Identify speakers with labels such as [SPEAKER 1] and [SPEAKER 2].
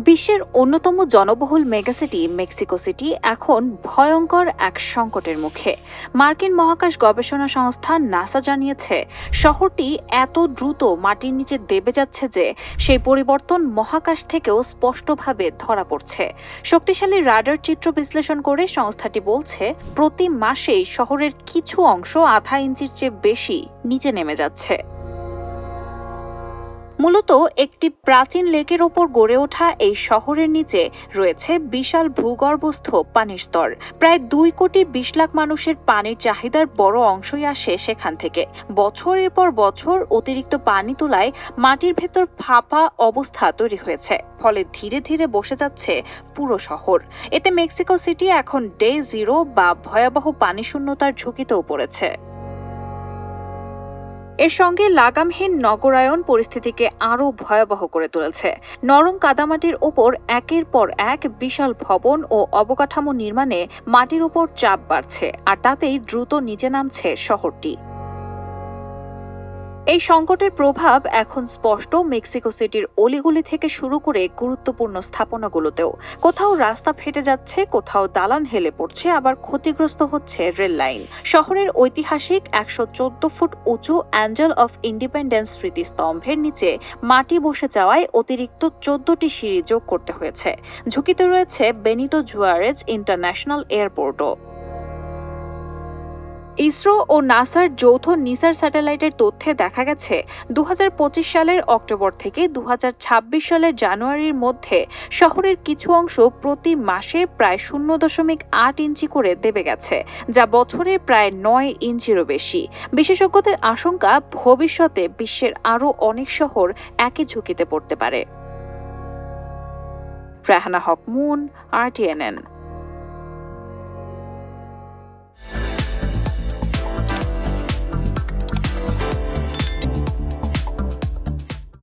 [SPEAKER 1] বিশ্বের অন্যতম জনবহুল মেগাসিটি মেক্সিকো সিটি এখন ভয়ঙ্কর এক সংকটের মুখে। মার্কিন মহাকাশ গবেষণা সংস্থা নাসা জানিয়েছে, শহরটি এত দ্রুত মাটির নিচে দেবে যাচ্ছে যে সেই পরিবর্তন মহাকাশ থেকেও স্পষ্টভাবে ধরা পড়ছে। শক্তিশালী রাডার চিত্র বিশ্লেষণ করে সংস্থাটি বলছে, প্রতি মাসেই শহরের কিছু অংশ আধা ইঞ্চির চেয়ে বেশি নিচে নেমে যাচ্ছে। মূলত একটি প্রাচীন লেকের ওপর গড়ে ওঠা এই শহরের নিচে রয়েছে বিশাল ভূগর্ভস্থ পানির স্তর। প্রায় 2,20,00,000 মানুষের পানির চাহিদার বড় অংশই আসে সেখান থেকে। বছরের পর বছর অতিরিক্ত পানি তোলায় মাটির ভেতর ফাঁপা অবস্থা তৈরি হয়েছে, ফলে ধীরে ধীরে বসে যাচ্ছে পুরো শহর। এতে মেক্সিকো সিটি এখন ডে জিরো বা ভয়াবহ পানিশূন্যতার ঝুঁকিতেও পড়েছে। এর সঙ্গে লাগামহীন নগরায়ন পরিস্থিতিকে আরও ভয়াবহ করে তুলেছে। নরম কাদামাটির ওপর একের পর এক বিশাল ভবন ও অবকাঠামো নির্মাণে মাটির উপর চাপ বাড়ছে, আর তাতেই দ্রুত নিচে নামছে শহরটি। এই সংকটের প্রভাব এখন স্পষ্ট মেক্সিকো সিটির অলিগলি থেকে শুরু করে গুরুত্বপূর্ণ স্থাপনাগুলোতেও। কোথাও রাস্তা ফেটে যাচ্ছে, কোথাও দালান হেলে পড়ছে, আবার ক্ষতিগ্রস্ত হচ্ছে রেল লাইন। শহরের ঐতিহাসিক 114 ফুট উঁচু অ্যাঞ্জেল অফ ইন্ডিপেন্ডেন্স স্মৃতিস্তম্ভের নিচে মাটি বসে যাওয়ায় অতিরিক্ত 14টি সিঁড়ি যোগ করতে হয়েছে। ঝুঁকিতে রয়েছে বেনিতো জুয়ারেজ ইন্টারন্যাশনাল এয়ারপোর্টও। ইসরো ও নাসার যৌথ নিসার স্যাটেলাইটের তথ্যে দেখা গেছে, 2025 সালের অক্টোবর থেকে 2026 সালের জানুয়ারির মধ্যে শহরের কিছু অংশ প্রতি মাসে প্রায় 0.8 ইঞ্চি করে দেবে গেছে, যা বছরে প্রায় 9 ইঞ্চিরও বেশি। বিশেষজ্ঞদের আশঙ্কা, ভবিষ্যতে বিশ্বের আরও অনেক শহর একই ঝুঁকিতে পড়তে পারে। রাহানা হক মুন, RTNN।